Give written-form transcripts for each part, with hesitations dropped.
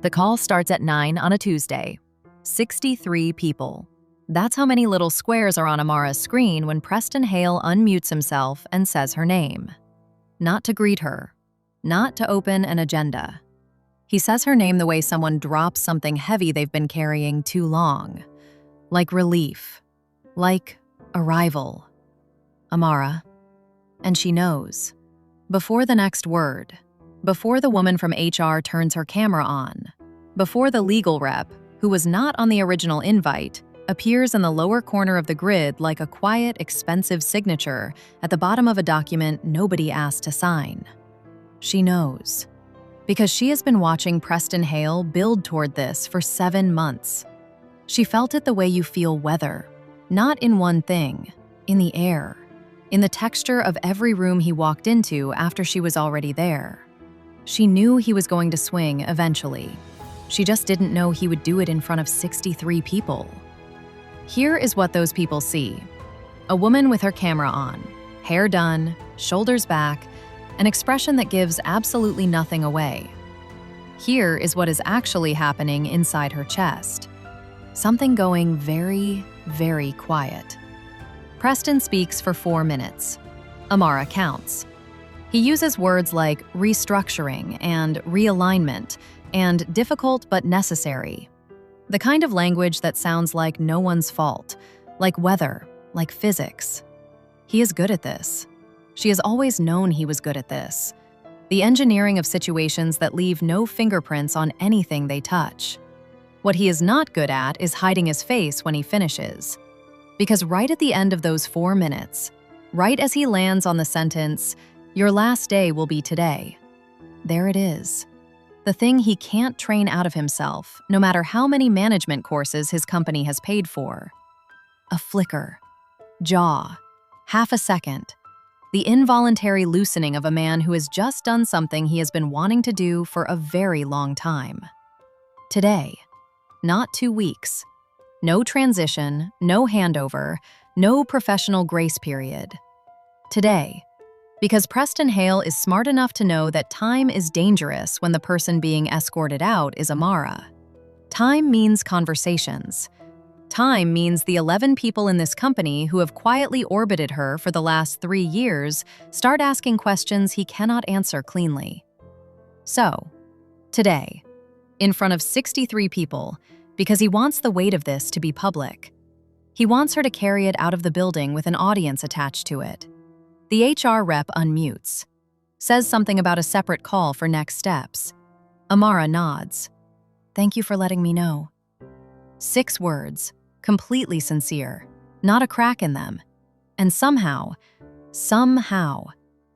The call starts at 9 on a Tuesday. 63 people. That's how many little squares are on Amara's screen when Preston Hale unmutes himself and says her name. Not to greet her. Not to open an agenda. He says her name the way someone drops something heavy they've been carrying too long. Like relief. Like arrival. Amara. And she knows. Before the next word. Before the woman from HR turns her camera on. Before the legal rep, who was not on the original invite, appears in the lower corner of the grid like a quiet, expensive signature at the bottom of a document nobody asked to sign. She knows. Because she has been watching Preston Hale build toward this for 7 months. She felt it the way you feel weather. Not in one thing, in the air. In the texture of every room he walked into after she was already there. She knew he was going to swing eventually. She just didn't know he would do it in front of 63 people. Here is what those people see. A woman with her camera on, hair done, shoulders back, an expression that gives absolutely nothing away. Here is what is actually happening inside her chest. Something going very, very quiet. Preston speaks for 4 minutes. Amara counts. He uses words like restructuring and realignment and difficult but necessary. The kind of language that sounds like no one's fault, like weather, like physics. He is good at this. She has always known he was good at this. The engineering of situations that leave no fingerprints on anything they touch. What he is not good at is hiding his face when he finishes. Because right at the end of those 4 minutes, right as he lands on the sentence, "Your last day will be today," there it is. The thing he can't train out of himself, no matter how many management courses his company has paid for. A flicker. Jaw. Half a second. The involuntary loosening of a man who has just done something he has been wanting to do for a very long time. Today. Not 2 weeks. No transition, no handover, no professional grace period. Today. Because Preston Hale is smart enough to know that time is dangerous when the person being escorted out is Amara. Time means conversations. Time means the 11 people in this company who have quietly orbited her for the last 3 years start asking questions he cannot answer cleanly. So, today, in front of 63 people, because he wants the weight of this to be public. He wants her to carry it out of the building with an audience attached to it. The HR rep unmutes, says something about a separate call for next steps. Amara nods. "Thank you for letting me know." 6 words, completely sincere, not a crack in them. And somehow,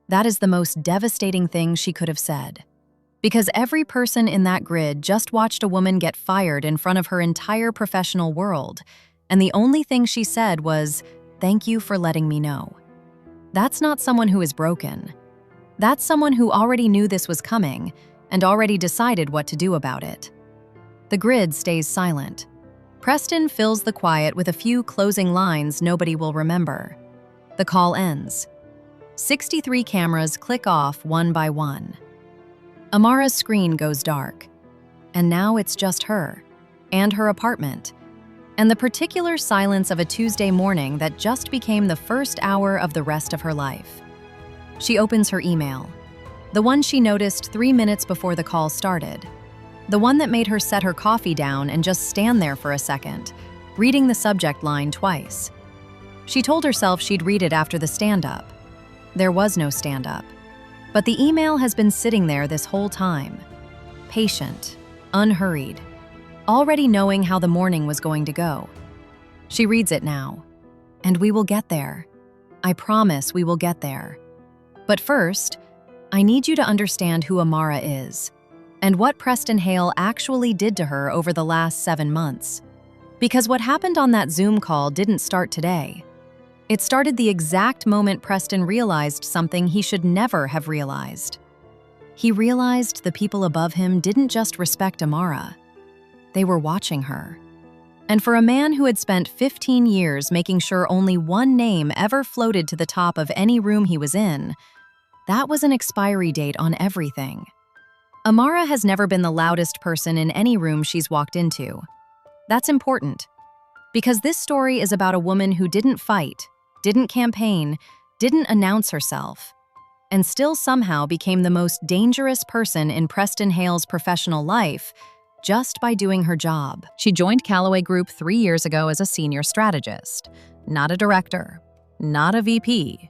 that is the most devastating thing she could have said. Because every person in that grid just watched a woman get fired in front of her entire professional world, and the only thing she said was, "Thank you for letting me know." That's not someone who is broken. That's someone who already knew this was coming and already decided what to do about it. The grid stays silent. Preston fills the quiet with a few closing lines nobody will remember. The call ends. 63 cameras click off one by one. Amara's screen goes dark. And now it's just her, and her apartment, and the particular silence of a Tuesday morning that just became the first hour of the rest of her life. She opens her email, the one she noticed 3 minutes before the call started, the one that made her set her coffee down and just stand there for a second, reading the subject line twice. She told herself she'd read it after the stand-up. There was no stand-up. But the email has been sitting there this whole time, patient, unhurried, already knowing how the morning was going to go. She reads it now. And we will get there. I promise we will get there. But first, I need you to understand who Amara is and what Preston Hale actually did to her over the last 7 months. Because what happened on that Zoom call didn't start today. It started the exact moment Preston realized something he should never have realized. He realized the people above him didn't just respect Amara. They were watching her. And for a man who had spent 15 years making sure only one name ever floated to the top of any room he was in, that was an expiry date on everything. Amara has never been the loudest person in any room she's walked into. That's important, because this story is about a woman who didn't fight, didn't campaign, didn't announce herself, and still somehow became the most dangerous person in Preston Hale's professional life just by doing her job. She joined Callaway Group 3 years ago as a senior strategist, not a director, not a VP,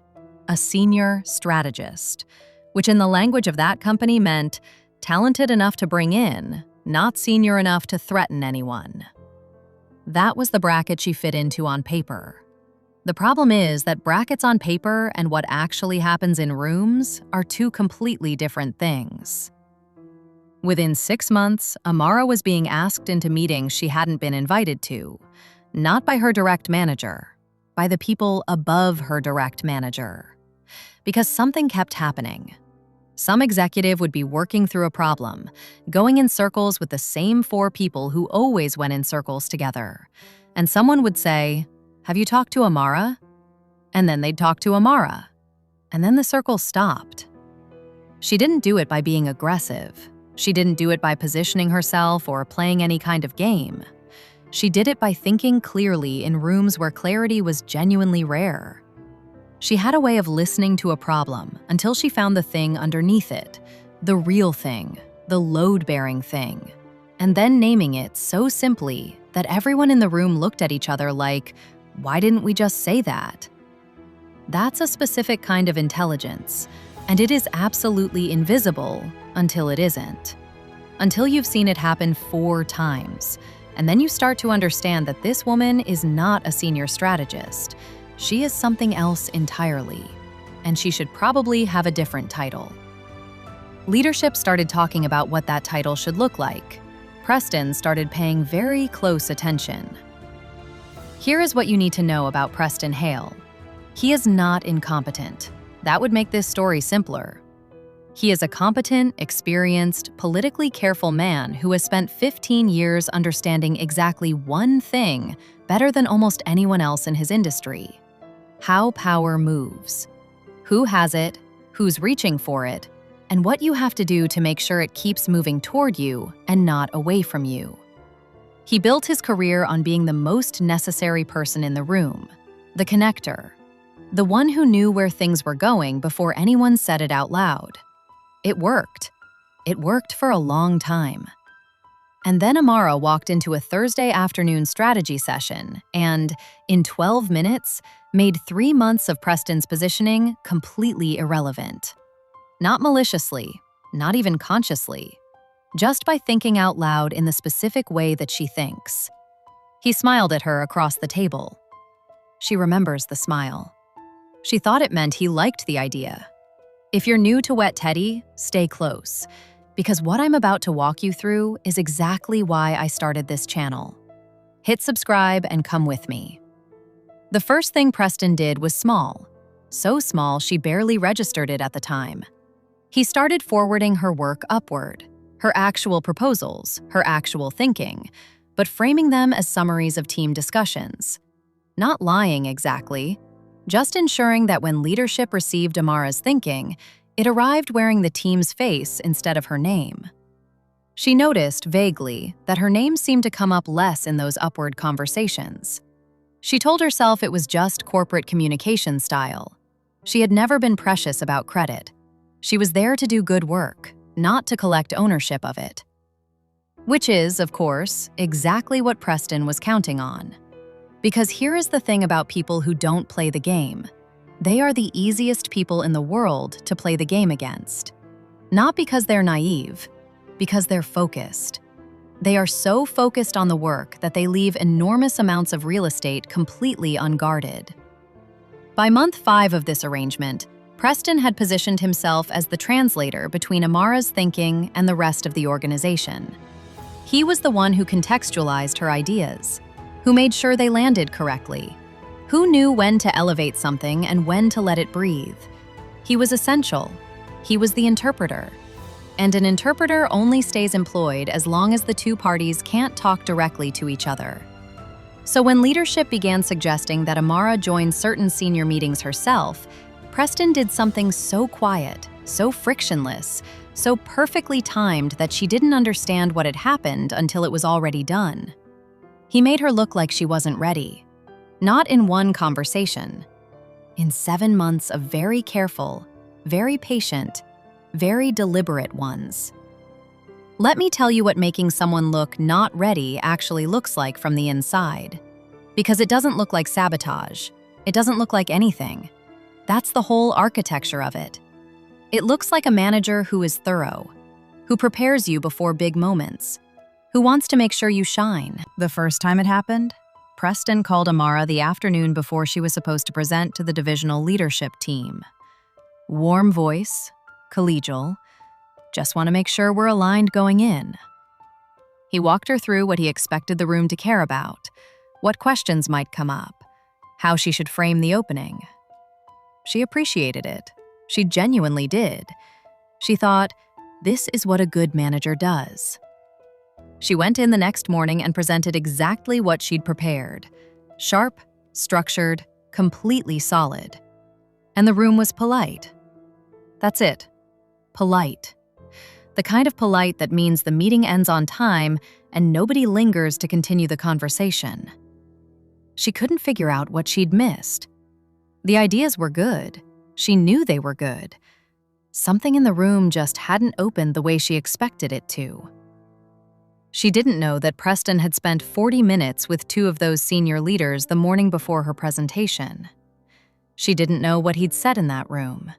a senior strategist, which in the language of that company meant talented enough to bring in, not senior enough to threaten anyone. That was the bracket she fit into on paper. The problem is that brackets on paper and what actually happens in rooms are two completely different things. Within 6 months, Amara was being asked into meetings she hadn't been invited to, not by her direct manager, by the people above her direct manager. Because something kept happening. Some executive would be working through a problem, going in circles with the same 4 people who always went in circles together. And someone would say, "Have you talked to Amara?" And then they'd talk to Amara. And then the circle stopped. She didn't do it by being aggressive. She didn't do it by positioning herself or playing any kind of game. She did it by thinking clearly in rooms where clarity was genuinely rare. She had a way of listening to a problem until she found the thing underneath it, the real thing, the load-bearing thing, and then naming it so simply that everyone in the room looked at each other like, "Why didn't we just say that?" That's a specific kind of intelligence, and it is absolutely invisible until it isn't. Until you've seen it happen 4 times, and then you start to understand that this woman is not a senior strategist. She is something else entirely, and she should probably have a different title. Leadership started talking about what that title should look like. Preston started paying very close attention. Here is what you need to know about Preston Hale. He is not incompetent. That would make this story simpler. He is a competent, experienced, politically careful man who has spent 15 years understanding exactly one thing better than almost anyone else in his industry: how power moves, who has it, who's reaching for it, and what you have to do to make sure it keeps moving toward you and not away from you. He built his career on being the most necessary person in the room, the connector, the one who knew where things were going before anyone said it out loud. It worked. It worked for a long time. And then Amara walked into a Thursday afternoon strategy session and, in 12 minutes, made 3 months of Preston's positioning completely irrelevant. Not maliciously, not even consciously, just by thinking out loud in the specific way that she thinks. He smiled at her across the table. She remembers the smile. She thought it meant he liked the idea. If you're new to Wet Teddy, stay close, because what I'm about to walk you through is exactly why I started this channel. Hit subscribe and come with me. The first thing Preston did was small, so small she barely registered it at the time. He started forwarding her work upward, her actual proposals, her actual thinking, but framing them as summaries of team discussions. Not lying exactly, just ensuring that when leadership received Amara's thinking, it arrived wearing the team's face instead of her name. She noticed, vaguely, that her name seemed to come up less in those upward conversations. She told herself it was just corporate communication style. She had never been precious about credit. She was there to do good work, not to collect ownership of it. Which is, of course, exactly what Preston was counting on. Because here is the thing about people who don't play the game. They are the easiest people in the world to play the game against. Not because they're naive, because they're focused. They are so focused on the work that they leave enormous amounts of real estate completely unguarded. By month 5 of this arrangement, Preston had positioned himself as the translator between Amara's thinking and the rest of the organization. He was the one who contextualized her ideas, who made sure they landed correctly, who knew when to elevate something and when to let it breathe. He was essential. He was the interpreter. And an interpreter only stays employed as long as the 2 parties can't talk directly to each other. So when leadership began suggesting that Amara join certain senior meetings herself, Preston did something so quiet, so frictionless, so perfectly timed that she didn't understand what had happened until it was already done. He made her look like she wasn't ready. Not in one conversation. In 7 months of very careful, very patient, very deliberate ones. Let me tell you what making someone look not ready actually looks like from the inside. Because it doesn't look like sabotage. It doesn't look like anything. That's the whole architecture of it. It looks like a manager who is thorough, who prepares you before big moments, who wants to make sure you shine. The first time it happened, Preston called Amara the afternoon before she was supposed to present to the divisional leadership team. Warm voice, collegial, just want to make sure we're aligned going in. He walked her through what he expected the room to care about, what questions might come up, how she should frame the opening. She appreciated it. She genuinely did. She thought, this is what a good manager does. She went in the next morning and presented exactly what she'd prepared. Sharp, structured, completely solid. And the room was polite. That's it. Polite. The kind of polite that means the meeting ends on time and nobody lingers to continue the conversation. She couldn't figure out what she'd missed. The ideas were good. She knew they were good. Something in the room just hadn't opened the way she expected it to. She didn't know that Preston had spent 40 minutes with 2 of those senior leaders the morning before her presentation. She didn't know what he'd said in that room.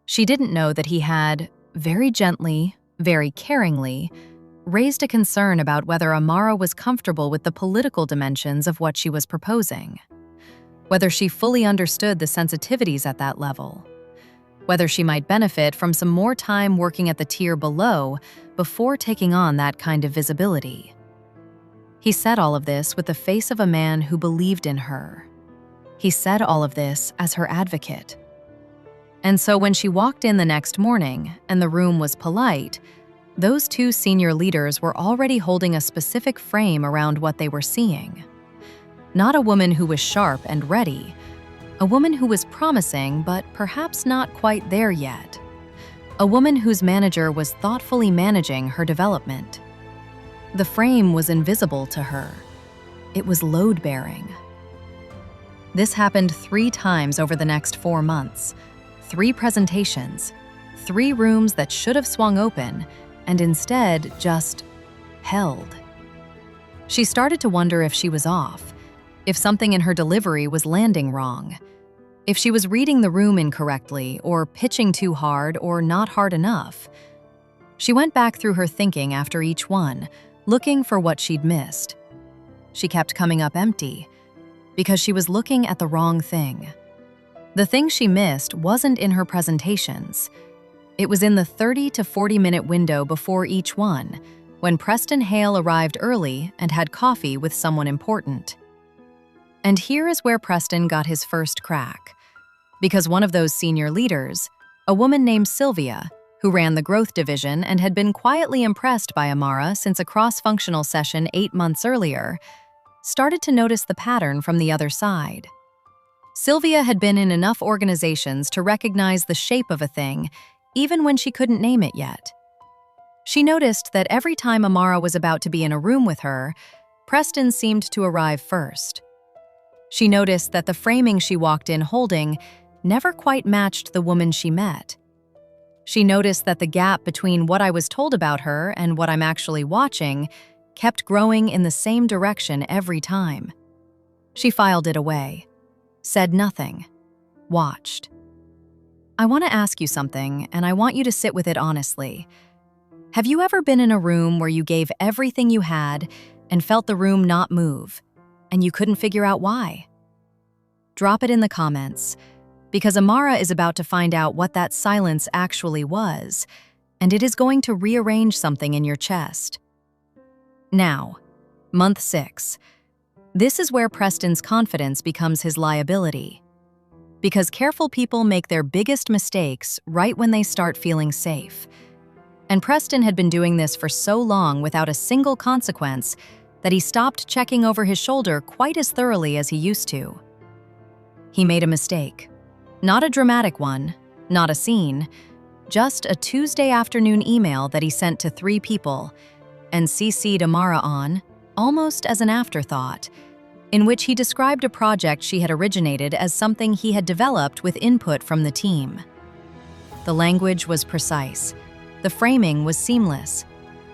She didn't know that he had, very gently, very caringly, raised a concern about whether Amara was comfortable with the political dimensions of what she was proposing, whether she fully understood the sensitivities at that level, whether she might benefit from some more time working at the tier below before taking on that kind of visibility. He said all of this with the face of a man who believed in her. He said all of this as her advocate. And so when she walked in the next morning and the room was polite, those 2 senior leaders were already holding a specific frame around what they were seeing. Not a woman who was sharp and ready, a woman who was promising but perhaps not quite there yet. A woman whose manager was thoughtfully managing her development. The frame was invisible to her. It was load-bearing. This happened 3 times over the next 4 months. 3 presentations, 3 rooms that should have swung open and instead just held. She started to wonder if she was off, if something in her delivery was landing wrong, if she was reading the room incorrectly or pitching too hard or not hard enough. She went back through her thinking after each one, looking for what she'd missed. She kept coming up empty because she was looking at the wrong thing. The thing she missed wasn't in her presentations. It was in the 30 to 40-minute window before each one, when Preston Hale arrived early and had coffee with someone important. And here is where Preston got his first crack. Because one of those senior leaders, a woman named Sylvia, who ran the growth division and had been quietly impressed by Amara since a cross-functional session 8 months earlier, started to notice the pattern from the other side. Sylvia had been in enough organizations to recognize the shape of a thing, even when she couldn't name it yet. She noticed that every time Amara was about to be in a room with her, Preston seemed to arrive first. She noticed that the framing she walked in holding never quite matched the woman she met. She noticed that the gap between what I was told about her and what I'm actually watching kept growing in the same direction every time. She filed it away, said nothing, watched. I want to ask you something, and I want you to sit with it honestly. Have you ever been in a room where you gave everything you had and felt the room not move, and you couldn't figure out why? Drop it in the comments, because Amara is about to find out what that silence actually was, and it is going to rearrange something in your chest. Now, month 6. This is where Preston's confidence becomes his liability. Because careful people make their biggest mistakes right when they start feeling safe. And Preston had been doing this for so long without a single consequence that he stopped checking over his shoulder quite as thoroughly as he used to. He made a mistake. Not a dramatic one, not a scene, just a Tuesday afternoon email that he sent to 3 people and CC'd Amara on, almost as an afterthought, in which he described a project she had originated as something he had developed with input from the team. The language was precise. The framing was seamless.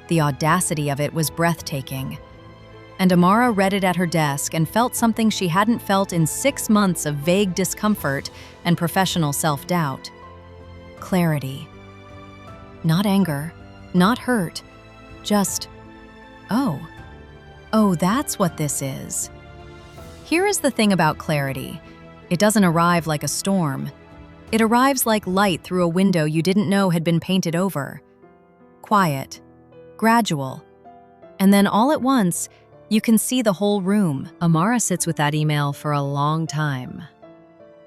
The audacity of it was breathtaking. And Amara read it at her desk and felt something she hadn't felt in 6 months of vague discomfort and professional self-doubt. Clarity. Not anger, not hurt, just, oh, that's what this is. Here is the thing about clarity. It doesn't arrive like a storm. It arrives like light through a window you didn't know had been painted over. Quiet, gradual, and then all at once, you can see the whole room. Amara sits with that email for a long time.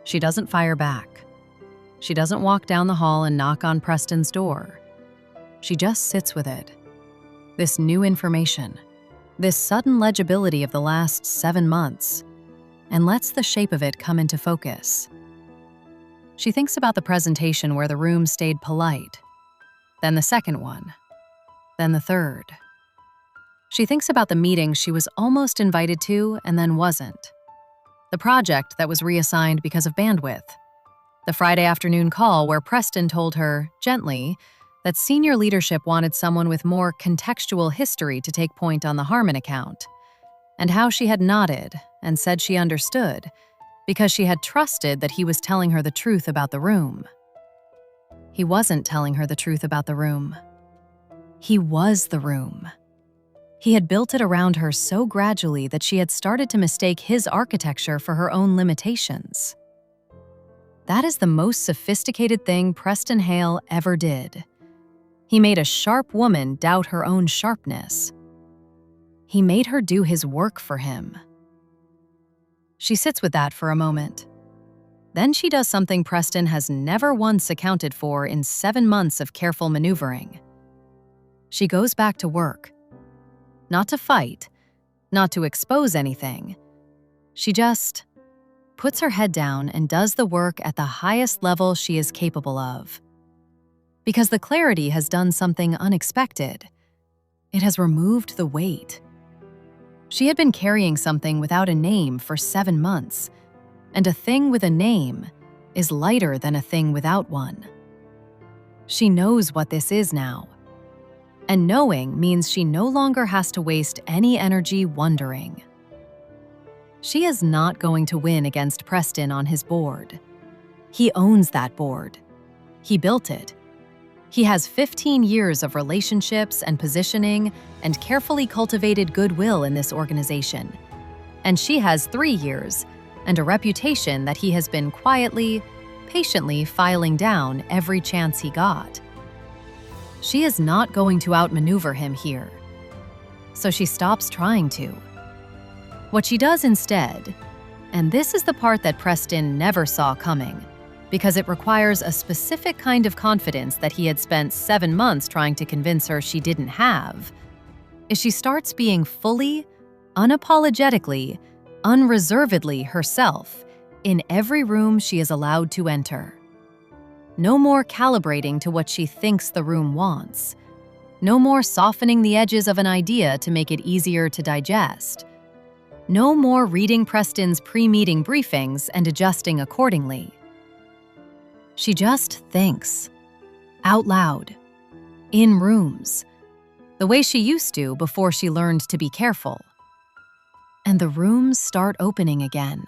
She doesn't fire back. She doesn't walk down the hall and knock on Preston's door. She just sits with it. This new information, this sudden legibility of the last 7 months, and lets the shape of it come into focus. She thinks about the presentation where the room stayed polite, then the second one, then the third. She thinks about the meeting she was almost invited to and then wasn't. The project that was reassigned because of bandwidth. The Friday afternoon call where Preston told her, gently, that senior leadership wanted someone with more contextual history to take point on the Harmon account, and how she had nodded and said she understood because she had trusted that he was telling her the truth about the room. He wasn't telling her the truth about the room. He was the room. He had built it around her so gradually that she had started to mistake his architecture for her own limitations. That is the most sophisticated thing Preston Hale ever did. He made a sharp woman doubt her own sharpness. He made her do his work for him. She sits with that for a moment. Then she does something Preston has never once accounted for in 7 months of careful maneuvering. She goes back to work. Not to fight, not to expose anything. She just puts her head down and does the work at the highest level she is capable of. Because the clarity has done something unexpected. It has removed the weight. She had been carrying something without a name for 7 months, and a thing with a name is lighter than a thing without one. She knows what this is now. And knowing means she no longer has to waste any energy wondering. She is not going to win against Preston on his board. He owns that board. He built it. He has 15 years of relationships and positioning and carefully cultivated goodwill in this organization. And she has 3 years and a reputation that he has been quietly, patiently filing down every chance he got. She is not going to outmaneuver him here. So she stops trying to. What she does instead, and this is the part that Preston never saw coming, because it requires a specific kind of confidence that he had spent 7 months trying to convince her she didn't have, is she starts being fully, unapologetically, unreservedly herself in every room she is allowed to enter. No more calibrating to what she thinks the room wants. No more softening the edges of an idea to make it easier to digest. No more reading Preston's pre-meeting briefings and adjusting accordingly. She just thinks. Out loud. In rooms. The way she used to before she learned to be careful. And the rooms start opening again.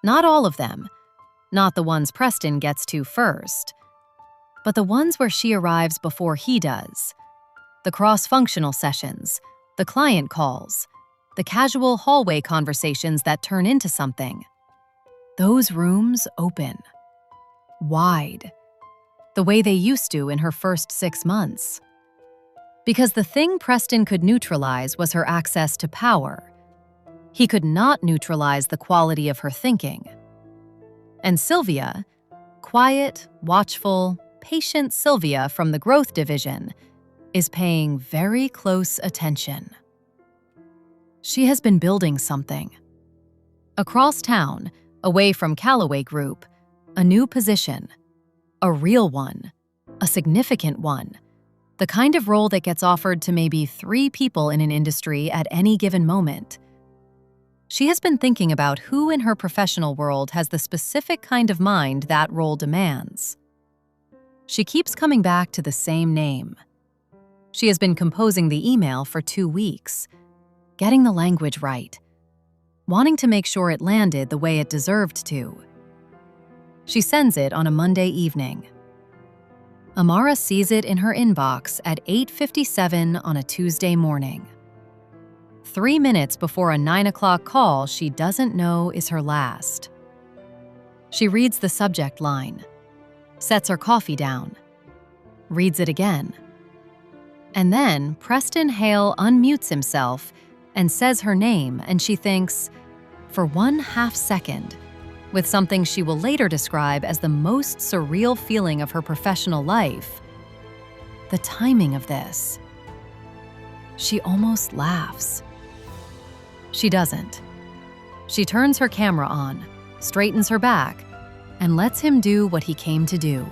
Not all of them. Not the ones Preston gets to first. But the ones where she arrives before he does. The cross-functional sessions. The client calls. The casual hallway conversations that turn into something. Those rooms open. Wide. The way they used to in her first 6 months. Because the thing Preston could neutralize was her access to power. He could not neutralize the quality of her thinking. And Sylvia, quiet, watchful, patient Sylvia from the growth division, is paying very close attention. She has been building something. Across town, away from Callaway Group, a new position, a real one, a significant one, the kind of role that gets offered to maybe 3 people in an industry at any given moment. She has been thinking about who in her professional world has the specific kind of mind that role demands. She keeps coming back to the same name. She has been composing the email for 2 weeks, getting the language right, wanting to make sure it landed the way it deserved to. She sends it on a Monday evening. Amara sees it in her inbox at 8:57 on a Tuesday morning. 3 minutes before a 9 o'clock call she doesn't know is her last. She reads the subject line, sets her coffee down, reads it again. And then Preston Hale unmutes himself and says her name, and she thinks, for 1/2 second, with something she will later describe as the most surreal feeling of her professional life, the timing of this. She almost laughs. She doesn't. She turns her camera on, straightens her back, and lets him do what he came to do.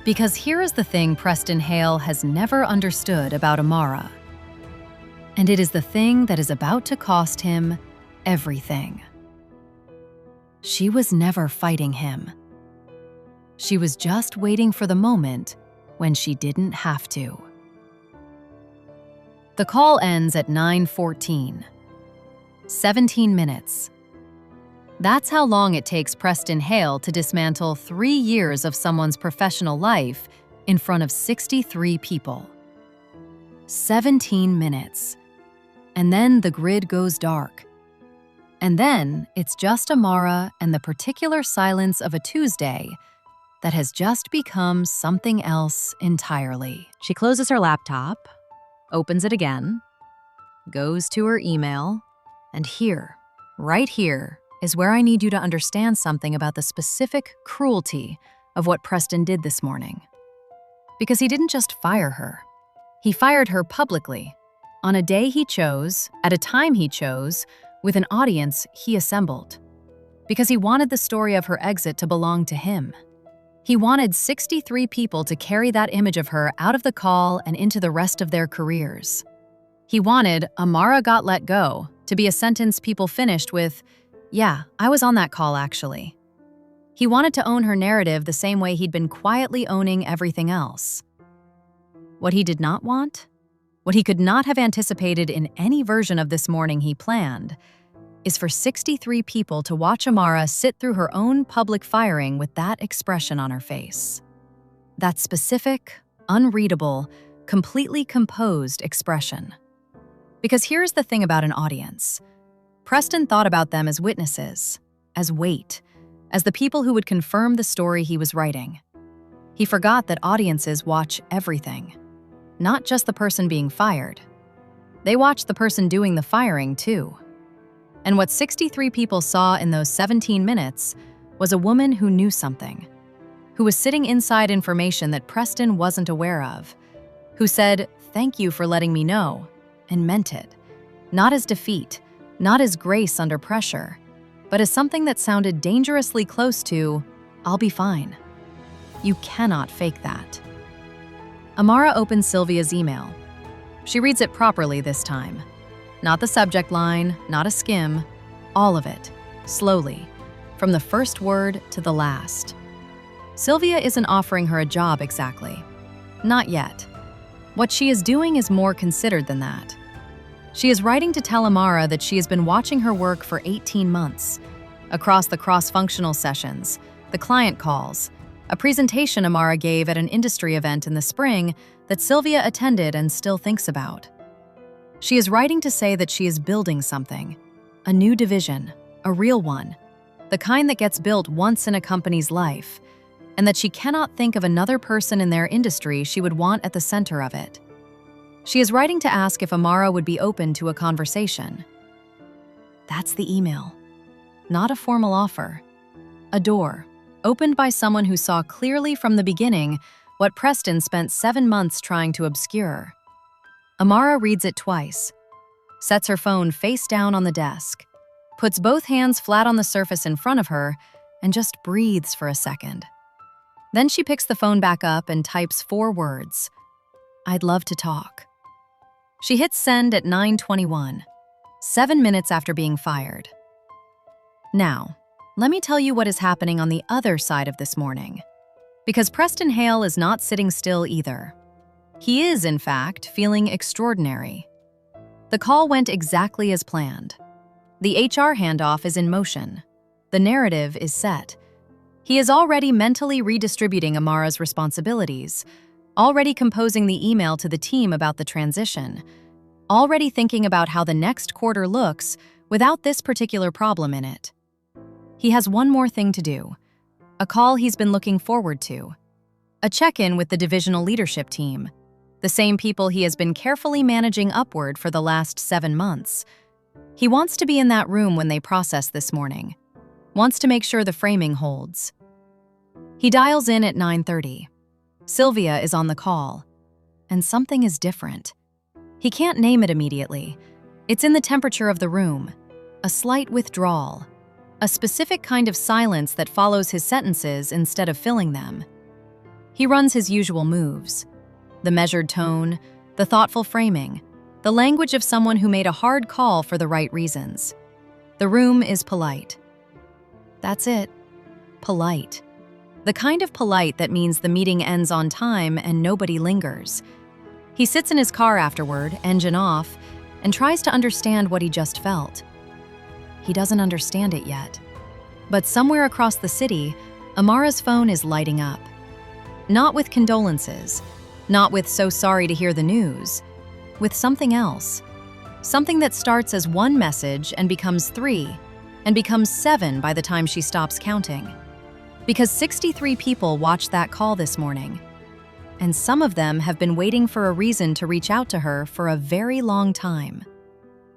Because here is the thing Preston Hale has never understood about Amara. And it is the thing that is about to cost him everything. She was never fighting him. She was just waiting for the moment when she didn't have to. The call ends at 9:14. 17 minutes. That's how long it takes Preston Hale to dismantle 3 years of someone's professional life in front of 63 people. 17 minutes. And then the grid goes dark. And then it's just Amara and the particular silence of a Tuesday that has just become something else entirely. She closes her laptop, opens it again, goes to her email, and here, right here, is where I need you to understand something about the specific cruelty of what Preston did this morning. Because he didn't just fire her. He fired her publicly, on a day he chose, at a time he chose, with an audience he assembled. Because he wanted the story of her exit to belong to him. He wanted 63 people to carry that image of her out of the call and into the rest of their careers. He wanted "Amara got let go" to be a sentence people finished with, "Yeah, I was on that call actually." He wanted to own her narrative the same way he'd been quietly owning everything else. What he did not want, what he could not have anticipated in any version of this morning he planned, is for 63 people to watch Amara sit through her own public firing with that expression on her face. That specific, unreadable, completely composed expression. Because here's the thing about an audience. Preston thought about them as witnesses, as weight, as the people who would confirm the story he was writing. He forgot that audiences watch everything, not just the person being fired. They watch the person doing the firing too. And what 63 people saw in those 17 minutes was a woman who knew something, who was sitting inside information that Preston wasn't aware of, who said, "Thank you for letting me know," and meant it, not as defeat, not as grace under pressure, but as something that sounded dangerously close to, "I'll be fine." You cannot fake that. Amara opens Sylvia's email. She reads it properly this time. Not the subject line, not a skim, all of it, slowly, from the first word to the last. Sylvia isn't offering her a job exactly. Not yet. What she is doing is more considered than that. She is writing to tell Amara that she has been watching her work for 18 months, across the cross-functional sessions, the client calls, a presentation Amara gave at an industry event in the spring that Sylvia attended and still thinks about. She is writing to say that she is building something, a new division, a real one, the kind that gets built once in a company's life, and that she cannot think of another person in their industry she would want at the center of it. She is writing to ask if Amara would be open to a conversation. That's the email. Not a formal offer. A door, opened by someone who saw clearly from the beginning what Preston spent 7 months trying to obscure. Amara reads it twice, sets her phone face down on the desk, puts both hands flat on the surface in front of her, and just breathes for a second. Then she picks the phone back up and types 4 words. "I'd love to talk." She hits send at 9:21, 7 minutes after being fired. Now, let me tell you what is happening on the other side of this morning. Because Preston Hale is not sitting still either. He is, in fact, feeling extraordinary. The call went exactly as planned. The HR handoff is in motion. The narrative is set. He is already mentally redistributing Amara's responsibilities, already composing the email to the team about the transition, already thinking about how the next quarter looks without this particular problem in it. He has one more thing to do, a call he's been looking forward to, a check-in with the divisional leadership team, the same people he has been carefully managing upward for the last 7 months. He wants to be in that room when they process this morning, wants to make sure the framing holds. He dials in at 9:30. Sylvia is on the call, and something is different. He can't name it immediately. It's in the temperature of the room, a slight withdrawal, a specific kind of silence that follows his sentences instead of filling them. He runs his usual moves, the measured tone, the thoughtful framing, the language of someone who made a hard call for the right reasons. The room is polite. That's it. Polite. The kind of polite that means the meeting ends on time and nobody lingers. He sits in his car afterward, engine off, and tries to understand what he just felt. He doesn't understand it yet. But somewhere across the city, Amara's phone is lighting up. Not with condolences, not with "so sorry to hear the news," with something else. Something that starts as 1 message and becomes 3, and becomes 7 by the time she stops counting. Because 63 people watched that call this morning, and some of them have been waiting for a reason to reach out to her for a very long time.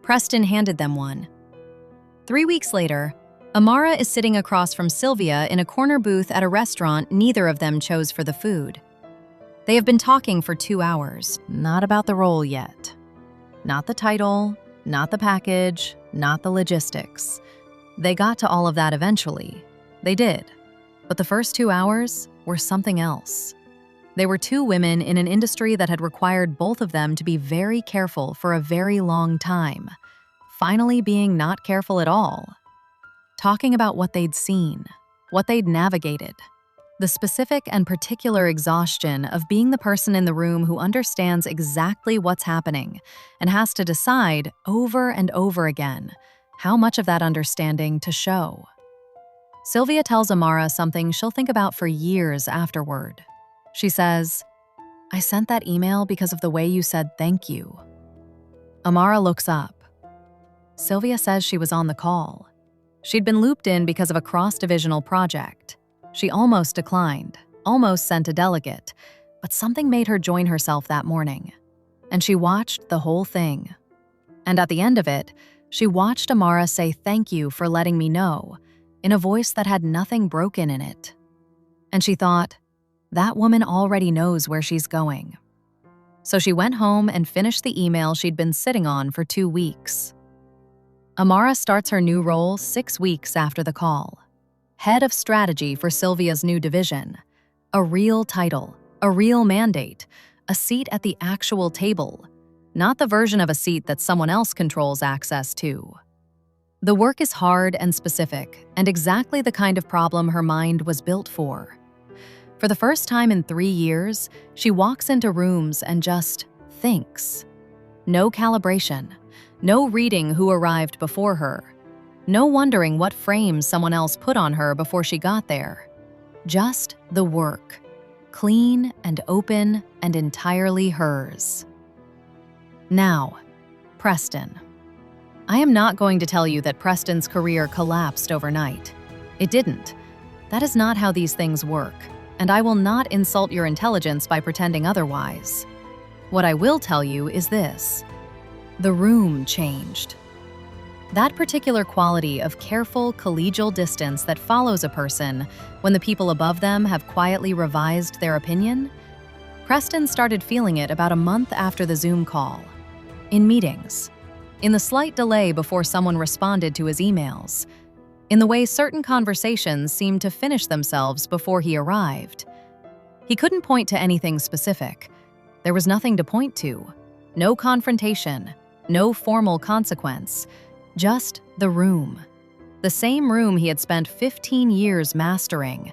Preston handed them one. 3 weeks later, Amara is sitting across from Sylvia in a corner booth at a restaurant neither of them chose for the food. They have been talking for 2 hours, not about the role yet. Not the title, not the package, not the logistics. They got to all of that eventually. They did. But the first 2 hours were something else. They were 2 women in an industry that had required both of them to be very careful for a very long time, finally being not careful at all. Talking about what they'd seen, what they'd navigated, the specific and particular exhaustion of being the person in the room who understands exactly what's happening and has to decide over and over again how much of that understanding to show. Sylvia tells Amara something she'll think about for years afterward. She says, "I sent that email because of the way you said thank you." Amara looks up. Sylvia says she was on the call. She'd been looped in because of a cross-divisional project. She almost declined, almost sent a delegate, but something made her join herself that morning. And she watched the whole thing. And at the end of it, she watched Amara say thank you for letting me know, in a voice that had nothing broken in it. And she thought, that woman already knows where she's going. So she went home and finished the email she'd been sitting on for 2 weeks. Amara starts her new role 6 weeks after the call. Head of strategy for Sylvia's new division. A real title, a real mandate, a seat at the actual table, not the version of a seat that someone else controls access to. The work is hard and specific, and exactly the kind of problem her mind was built for. For the first time in 3 years, she walks into rooms and just thinks. No calibration, no reading who arrived before her, no wondering what frames someone else put on her before she got there. Just the work, clean and open and entirely hers. Now, Preston. I am not going to tell you that Preston's career collapsed overnight. It didn't. That is not how these things work, and I will not insult your intelligence by pretending otherwise. What I will tell you is this: the room changed. That particular quality of careful, collegial distance that follows a person when the people above them have quietly revised their opinion, Preston started feeling it about a month after the Zoom call. In meetings. In the slight delay before someone responded to his emails, in the way certain conversations seemed to finish themselves before he arrived, He couldn't point to anything specific. There was nothing to point to. No confrontation, no formal consequence, just the room. The same room he had spent 15 years mastering,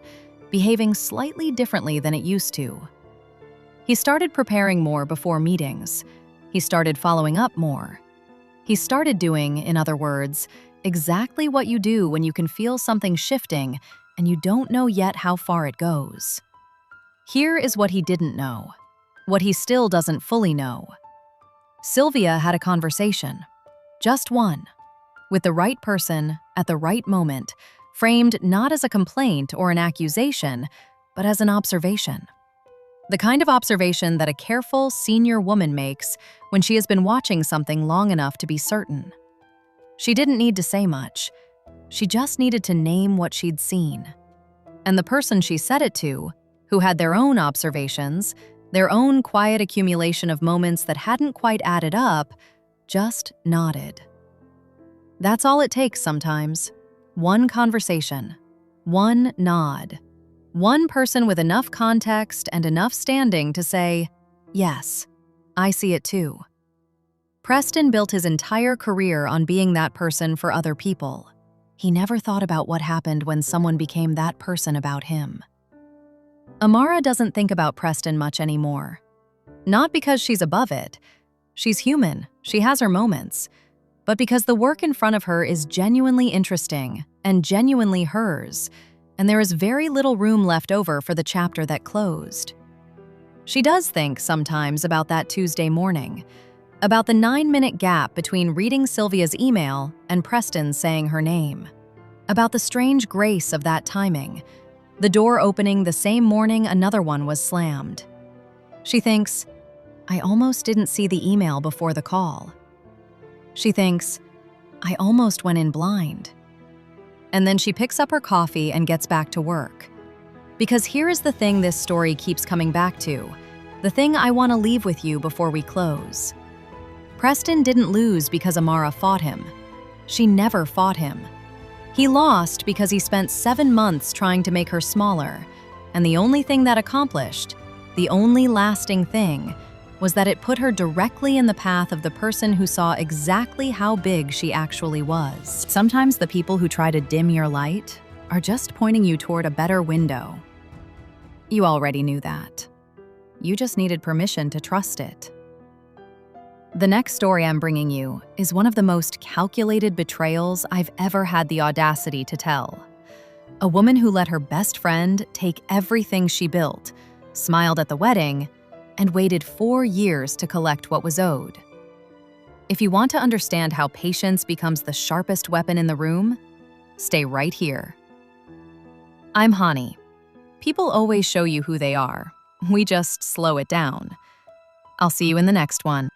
behaving slightly differently than it used to. He started preparing more before meetings. He started following up more. He started doing, in other words, exactly what you do when you can feel something shifting and you don't know yet how far it goes. Here is what he didn't know, what he still doesn't fully know. Sylvia had a conversation, just one, with the right person at the right moment, framed not as a complaint or an accusation, but as an observation. The kind of observation that a careful senior woman makes when she has been watching something long enough to be certain. She didn't need to say much. She just needed to name what she'd seen. And the person she said it to, who had their own observations, their own quiet accumulation of moments that hadn't quite added up, just nodded. That's all it takes sometimes. One conversation, one nod, one person with enough context and enough standing to say, yes, I see it too. Preston built his entire career on being that person for other people. He never thought about what happened when someone became that person about him. Amara doesn't think about Preston much anymore. Not because she's above it. She's human, she has her moments. But because the work in front of her is genuinely interesting and genuinely hers, and there is very little room left over for the chapter that closed. She does think sometimes about that Tuesday morning, about the 9-minute gap between reading Sylvia's email and Preston saying her name, about the strange grace of that timing, the door opening the same morning another one was slammed. She thinks, I almost didn't see the email before the call. She thinks, I almost went in blind. And then she picks up her coffee and gets back to work. Because here is the thing this story keeps coming back to, the thing I want to leave with you before we close. Preston didn't lose because Amara fought him. She never fought him. He lost because he spent 7 months trying to make her smaller, and the only thing that accomplished, the only lasting thing, was that it put her directly in the path of the person who saw exactly how big she actually was. Sometimes the people who try to dim your light are just pointing you toward a better window. You already knew that. You just needed permission to trust it. The next story I'm bringing you is one of the most calculated betrayals I've ever had the audacity to tell. A woman who let her best friend take everything she built, smiled at the wedding, and waited 4 years to collect what was owed. If you want to understand how patience becomes the sharpest weapon in the room, stay right here. I'm Hani. People always show you who they are. We just slow it down. I'll see you in the next one.